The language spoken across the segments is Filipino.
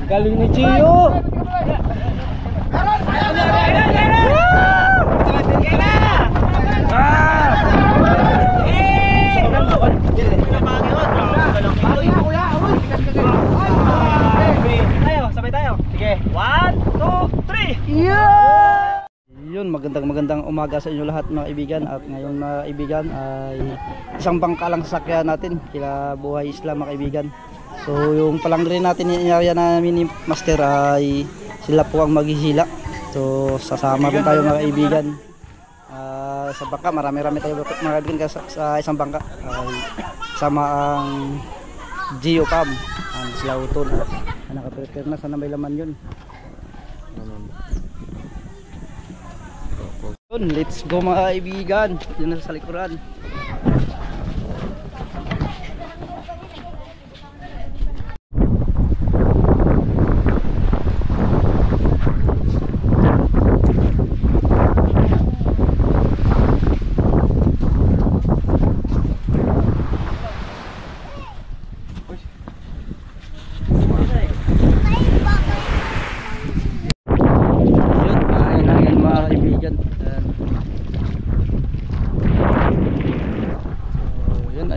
Galing ni Gio. Sabay tayo. Sige. 1, 2, 3. Yeah! Yun, magandang umaga sa inyo lahat mga kaibigan. At ngayon mga kaibigan ay isang bangka lang sasakyan natin kila Buhay Isla mga kaibigan. So yung palangre natin inarya namin ni Master ay sila po ang maghihila. So sasama rin tayo mga kaibigan. Sa bangka marami-rami tayo mga kaibigan sa isang bangka. Sama ang Geocam, ang Slaughton. Naka-prepare na, sana may laman yun. Let's go mga kaibigan. Yun na sa likuran.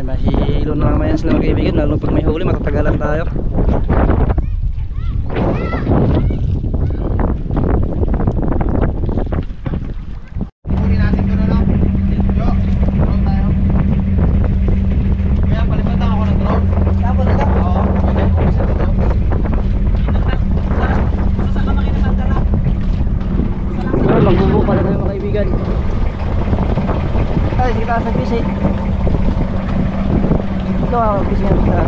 Mahihilo na naman yan sila mga kaibigan, lalo pag may huli matatagalan tayo. Huli natin ko na lang. Yo, drone tayo. Kaya palipatan ako ng drone. Tapos na lang? Oo, pwede po isa dito. Saan ka makinamanda na? Magbubo pala tayo mga kaibigan. Ay, sige tayo sa PC. Ito ako kasi nga sa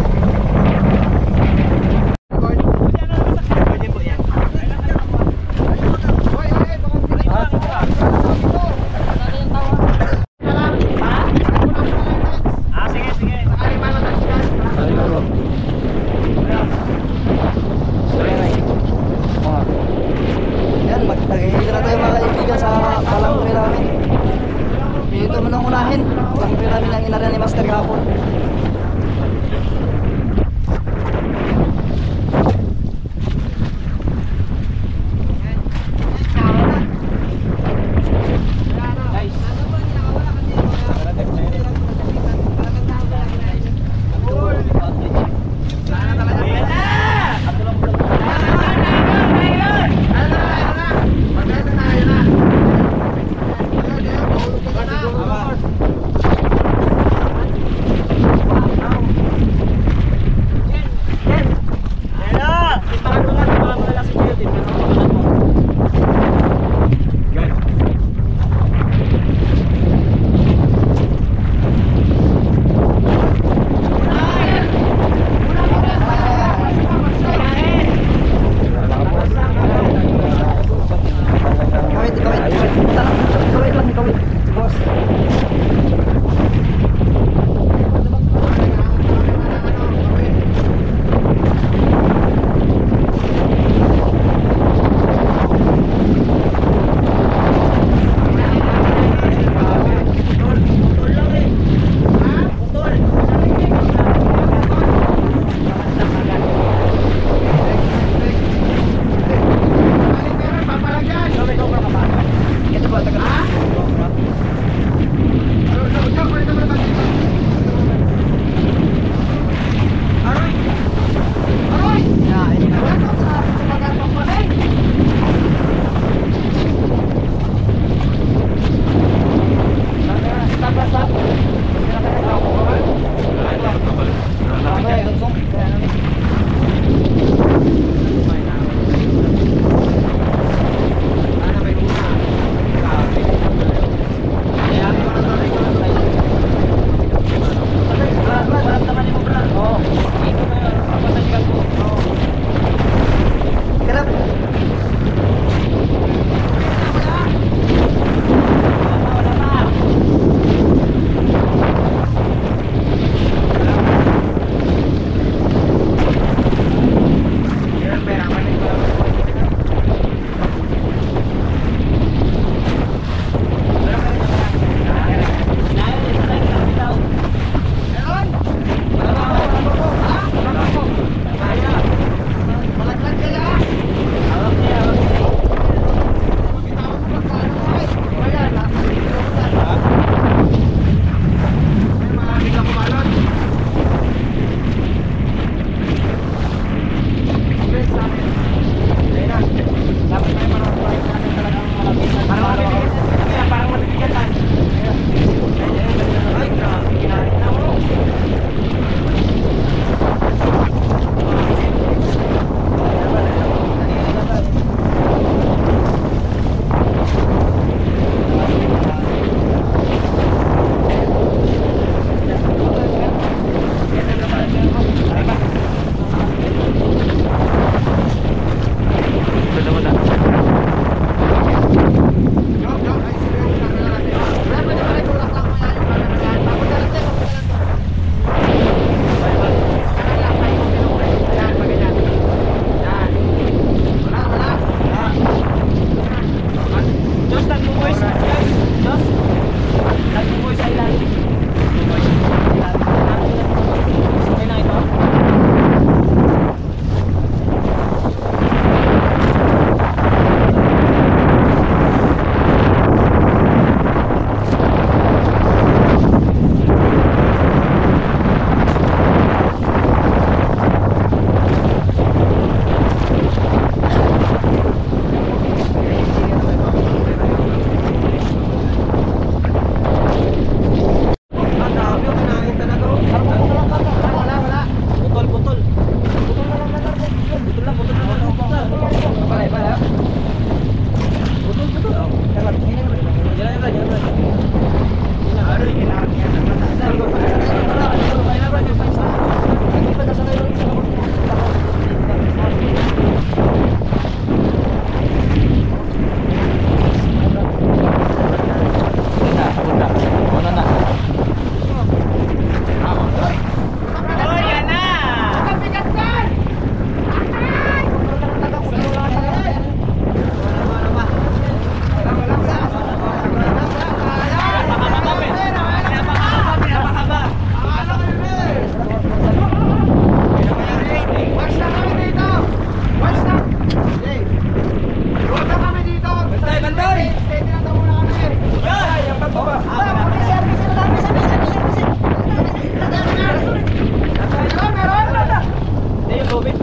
yan, magtagay na tayo mga kaibigan sa palangre namin. Dito mo nang unahin.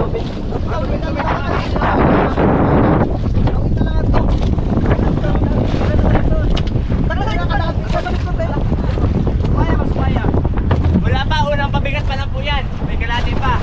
Wala pa, unang pabigat pa lang po yan. May kalahati pa.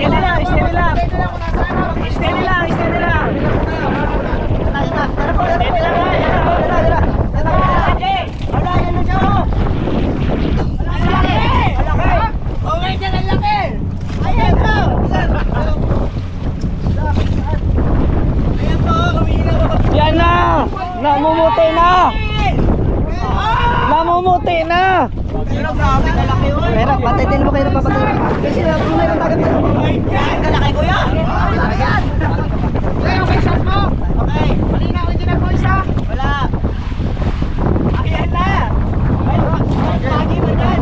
Steady lang, steady lang. Steady lang, steady lang. Steady lang, Yan na! Namumuti na! Namumuti na! Pero patitin mo kayo ng papatuloy. Kasi napunay ng tagat dito. kalaki ko yan. Okay, shot mo. Okay, malina ko din ako isa. Wala. Ayan na. Ay, pagi mo dyan.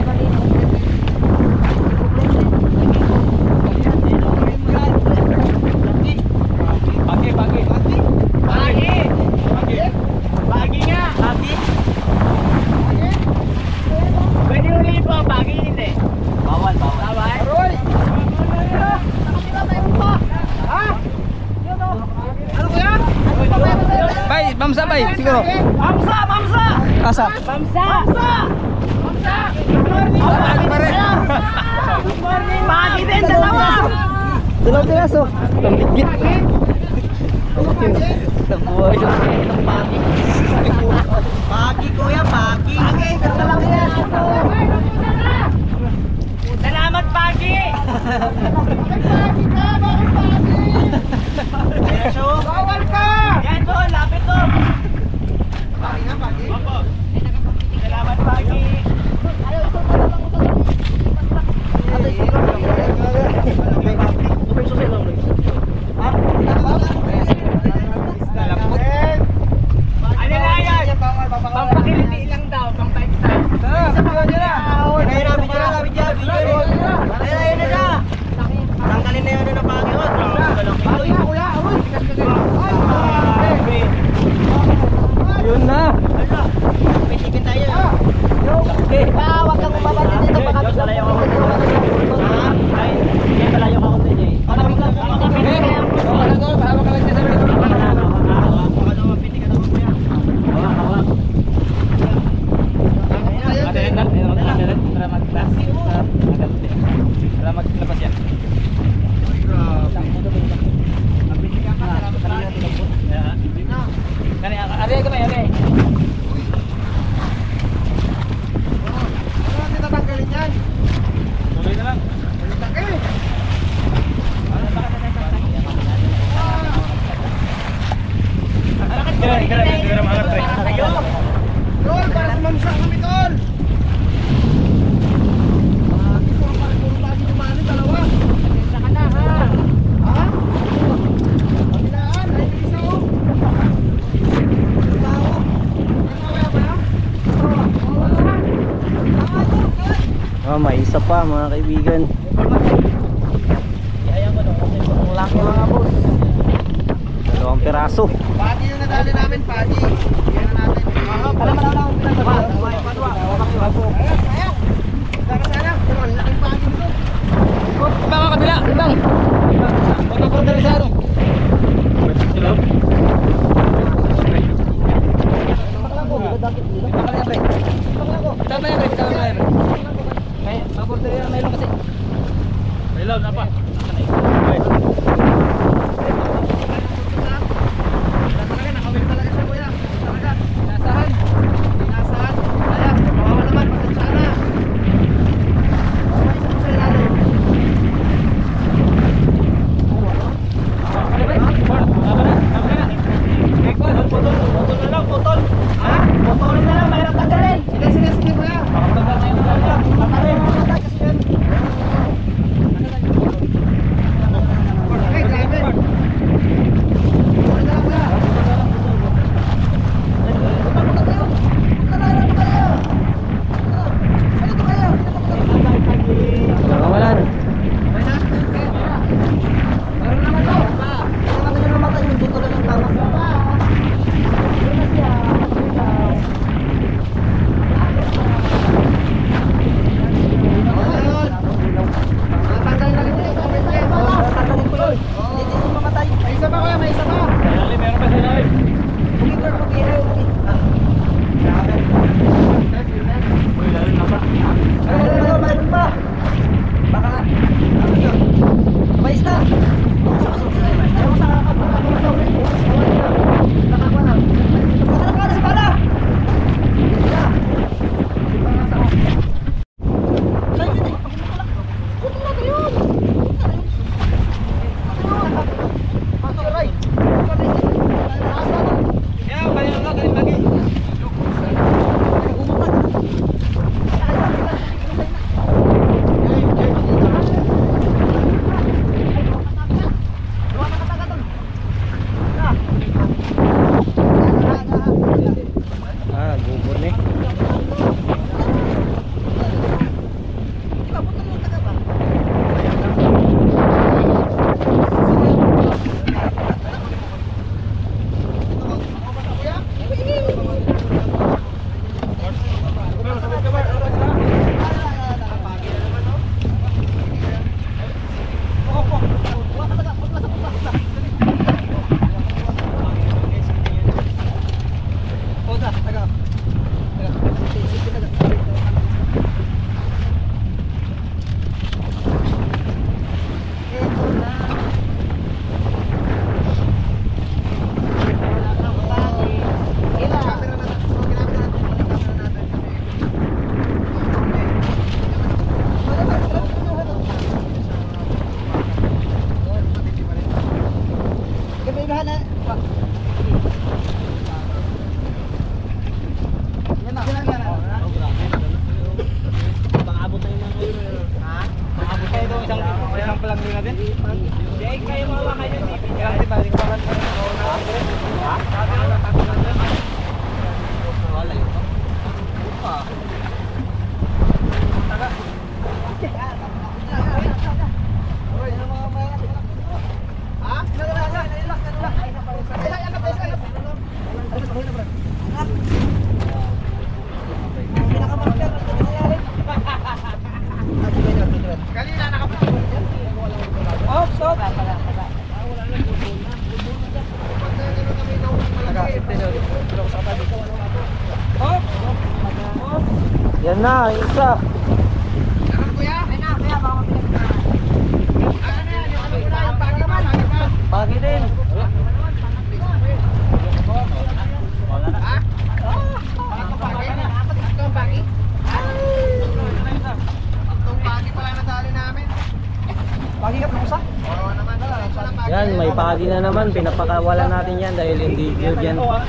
Pagi nga. Pagi. Pwede ulit po, pagi hindi. Bawal. Bawal? Bay, bamsa bay, siguro. Bamsa! Asa? Bamsa! Pagi din, dalawa! Dalawang piraso. Tambigit. Nabuhay siya. Pagi kuya, pagi! Pagi, ganda lang yan! Salamat, pagi! Bawal ka! Yan po, lapit to! Pagi nga, pagi! Opo! Salamat, pagi! Ano na yan? Pampakiliti lang daw, pampakiliti. Tanggalin na yun ng pangyon. Yun na. Pitigin tayo. Huwag kang umabati dito. Baka malayo ako. Ay, malayo ako dito. Hawak ka lang dyan sa mga. Baka daw mapitig ka naman kuya. Hawak. Para maglabas yan. Ari ka ba yan eh? Tuloy na lang. Tol, para sa mamsa kami, tol! May isa pa mga kaibigan. Ang laki mga boss. Dalawang piraso. Pagi yung nadali namin, pagi. Yan na natin. Alam mo na ako pinagdaba. Sana. Ang laking pagi nito. Baka kabila, bang. Huwag na pang dalisado. Kayo mga kayo TV. Yan na, isa. Pagi din. Yan, may pagi na naman. Pinapakawala natin yan dahil hindi good yan. Bull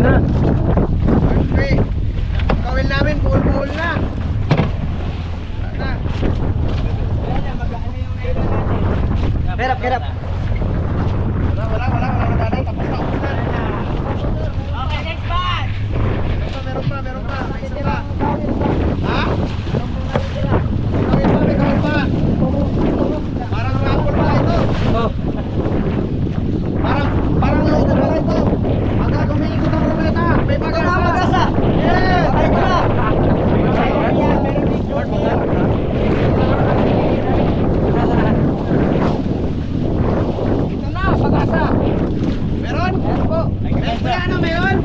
na. Kawil namin, bull na. Kerap. Wala nanay. Tapos na. Okay, next batch. Meron pa. May isa pa. Ha? May kawil pa. Parang rapol pala ito. Oh. Parang load na pala ito. Pagka lumiikot ang ruleta, may pag-asa. Yeah! Ito na. Meron? Meron po. Meron?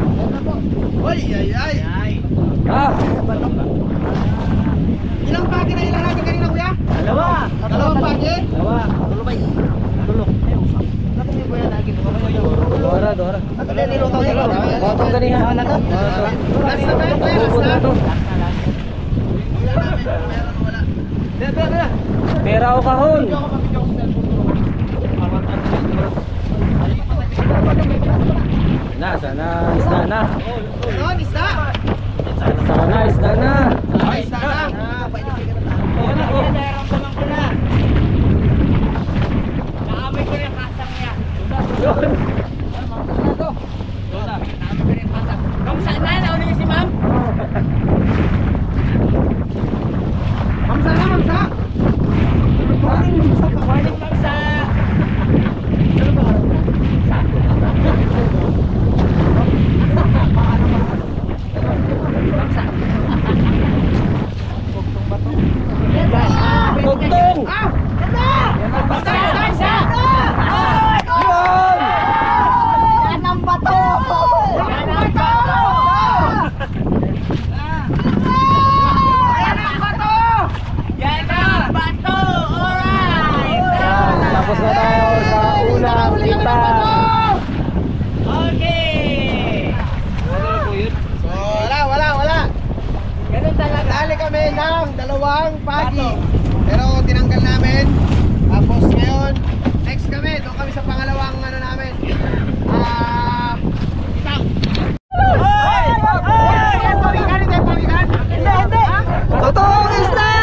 Uy, ay. Ah. Ilang pagi na ilan natin kanina, kuya? Dalawa. Dalawang pagi? Dalawa. Tulog. Dora. Botong ganihan. Last na tayo, kuya. Last na. Wala. Pera o kahon. Sana isda na. Meron, isda. Sana isda na. Ay, isda na. Naamoy ko yung kasang niya. Yun. Kung saan na, nauna niyo si ma'am? Mamsa. Morning, Mamsa. Tugtong. Yan ang bato! Yan ang bato! Yan ang bato! Alright! Tapos na tayo sa unang kita. Okay! So, wala. Ganun talaga. Dali kami ng 2 pagi. Pero tinanggal namin. Tapos ngayon, next kami. Doon kami sa pangalawang ano namin. Itaw. Pawikan? Hindi! Totoong isda!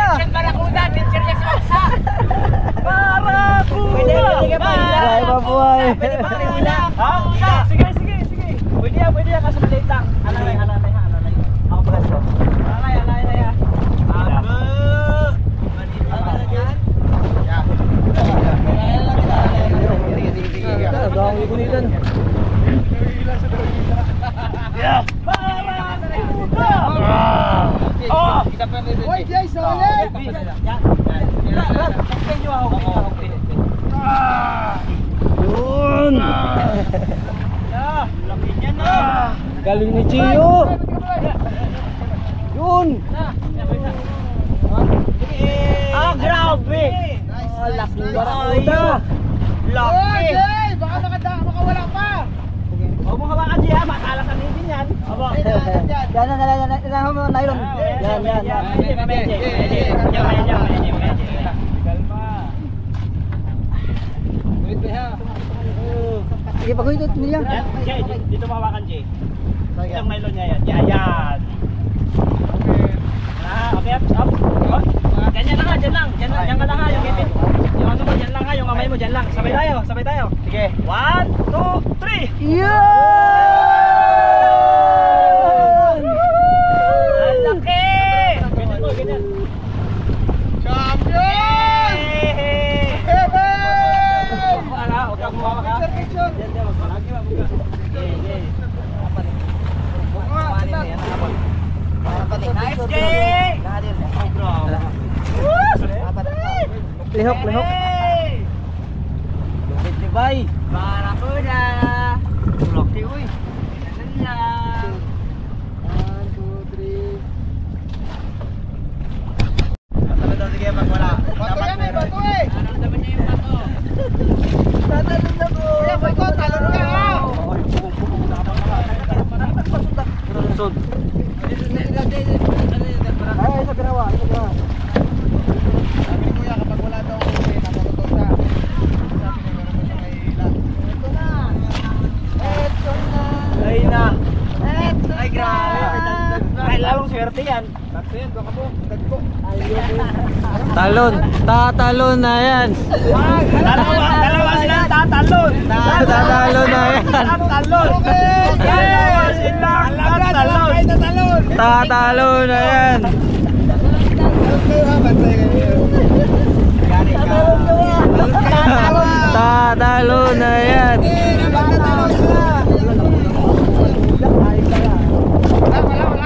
Teacher Barakuda! Teacher Yes Mamsa! Pwede ka pa hila. Buhay pa buhay. Pwede pa rin hila. Sige. Pwede yan. Kaso maliit lang. Alalay. Ako pa ganito. Alalay na yan. Abo! Maliit pa ba na dyan? Dami ko nito. Uy, Jay, solid! Yun. Laki niya na. Galing ni Chio. Yun. Grabe. Laki ng Barakuda. Uy, Jay! Baka makawala pa! Huwag mo hawakan Andy ha, matalas ang ibin yan. Aba. Yan, mo nylon. Yan. Kalma. Wait pa ha. Sige, pag-uwitot mo yan. Jay, dito mahawakan Jay. Itong nylon niya yan. Yan. Okay, up. Ganyan lang ha, dyan lang. Dyan ka lang ha, yung ipin. Yung ano mo, dyan lang ha, yung kamay mo, dyan lang. Sabay tayo. Sige. 1, 2, 3. Yan! Ang laki! Ganyan mo, ganyan. Champion! Wala, huwag kang bumawa ka. Picture. Yan, magpalagi ba, buka. Okay. Nice, Jay! Lihok. Lupit ni Bay. Barakuda. Rocky, uy. Ganun lang. 1, 2, 3. Bato daw, sige, pag wala. Bato yan eh, bato eh. Naramdaman niya yung bato. Tatalon na ko. Kuya, bato, talon ka ha. Sud. Ay, sa garawa. Sabi ni Kuya, kapag wala daw uwi, nakatotoo siya. Sabi niya, meron mo siya may hila. Ito na. Ay na. Ay, grabe. Ay, lalong swerte yan. Sakto yan, baka po. Tagpo. Tatalon na yan. Dalawa sila tatalon. Tatalon na yan. Tatalon. Dalawa sila tatalon. Tatalon na yan. Kayo ha, bantay kayo. Yari ka. Tatalon na yan. Magtatalon sila. Wala. Tatalon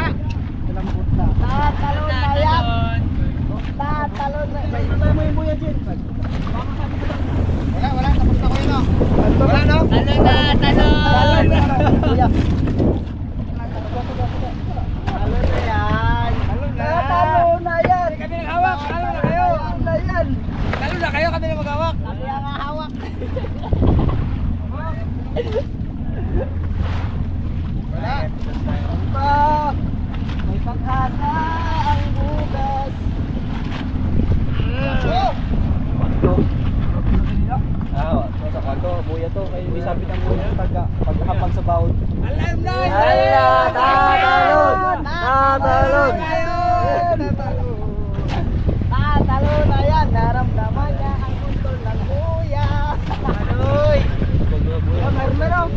na yan. Tatalon na yan. Wala. Tapos na ko yun oh. Wala no? Talon na. Kuya. Tatalon na yan. Kami nang hawak. Talo na kayo. Tatalon na yan. Talo na kayo, kami nang maghawak. Kami ang hawak. Wala. May pag-asa ang bukas. Sa kanto, buya to. Kaya hindi sabit ang buya. Pagkakapag sa bawod. Alam na. Tatalon. Tatalon. Tatalon na yan. Naramdaman niya ang kuntol ng buya. Anoy! Meron.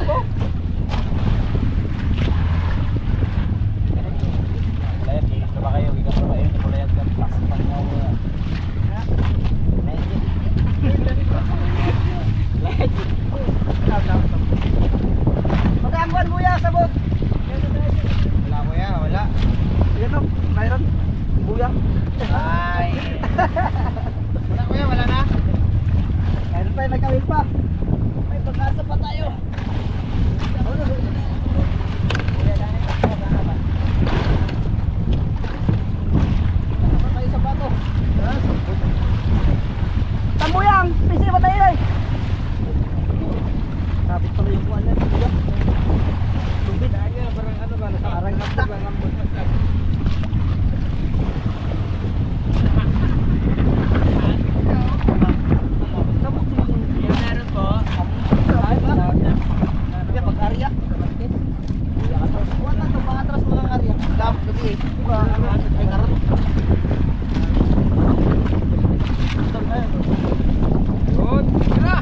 Layat, gigas na ba kayo? Gigas na ba kayo? Kulayat ka. Pasipan mo mo. Magkakakuan buya, sabot. Wala ko yan, wala. Yan o, mayroon. Buya. Ay. Wala ko yan, wala na. Mayroon tayo, nagkawin pa. May pag-asa pa tayo. Sa bato. Tambuyang, pisi ba tayo eh? Kapit pala yung kuwan na. Tubig. Parang ano ba? Parang haptak. Meron po. Pag-arya. Kuwan na ito, pa-atras mga arya. Gabi eh. Diba? Ay karot. Yun. Tira.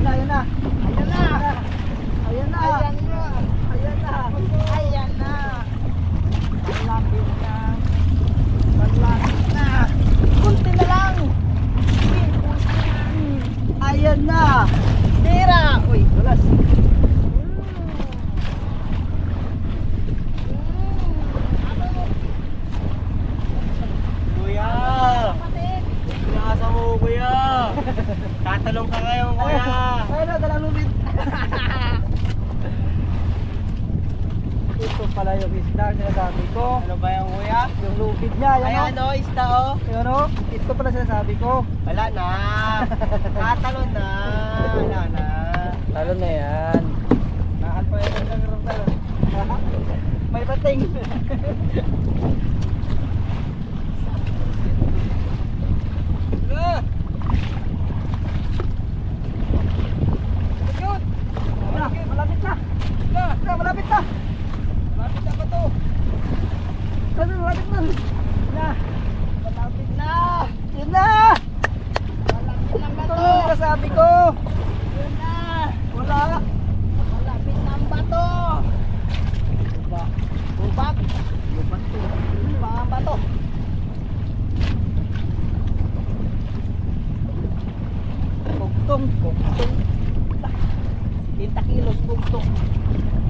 Ayan na. Ayan na. Malapit na. Kunti na lang. Ayan na. Tira. Uy, tulas. Kuya! Pinasa mo, kuya! Tatalong ka ngayon, kuya! Ayun na, dalang lumit. Ito. pala yung isda ang sinasabi ko. Ano ba yung kuya? Yung lubid niya, yan Ayan o. o, isda o. Yan o, ito pala sinasabi ko. Wala na. Katalon na. Wala na. Talon na yan. Naan pa yung talon. May pating. Malapit na. Malapit na. Malapit na ba to? Malapit na. Malapit na. Yun na. Malapit lang ba Ito to? yung sinasabi ko. Yun na. Wala. Malapit na ang bato. Bubak. Bubak to. Mga bato. Bugtong. 50 kilos bugtong.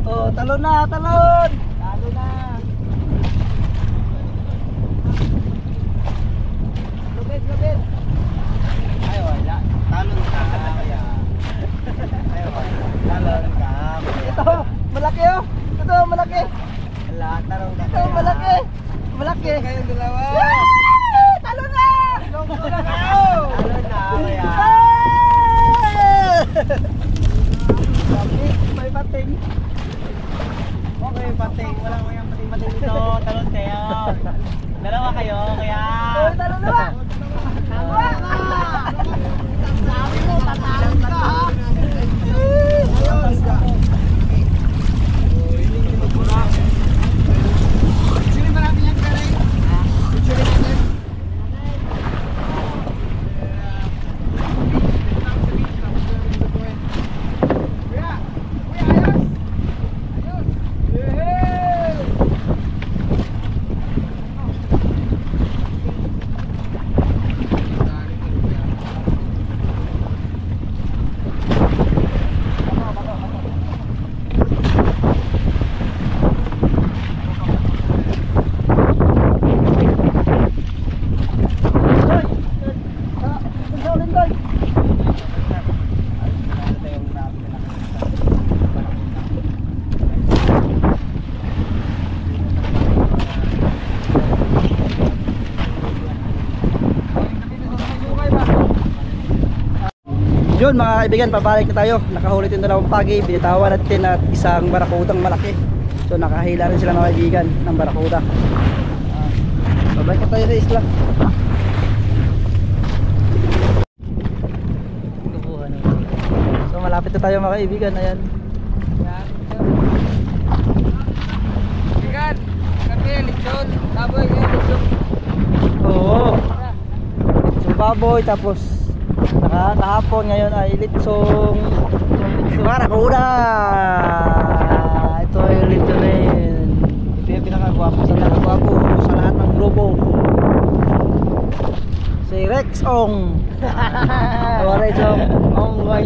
Oh, talon na, talon. Talo na. Lubid, lubid. Ay, wala. Talon ka. Kaya. Ay, wala. Talon ka. Ito, malaki oh. Ito, malaki. Wala, talon ka. Ito, malaki. Malaki. Kayong dalawa. Ah! Talon na. Talon na. Kaya. Sabi, may pating. Okay, pating. Wala mo yung pating-pating dito. Talon kayo. Dalawa kayo, kaya. Oh, talon na ba? Tama ka. Sabi mo, tatalon ka ha. Actually, marami yan ka rin. Actually, natin. Kuya! Kuya, ayos! Ayos! Yehey! Yun mga kaibigan, pabalik na tayo. Nakahuli din dalawang pagi, binitawan natin at isang barakudang malaki. So nakahila rin sila mga kaibigan ng barakuda. Pabalik na tayo sa isla. So malapit na tayo mga kaibigan, ayan. Bigan, kami lechon, taboy kayo lechon. Oo. So baboy, tapos kahapon ngayon ay litsong barakuda. Ito yung litsonin. Ito yung pinakagwapo sa lahat ng grupo. Si Rex Ong. Rex Ong. Ong boy.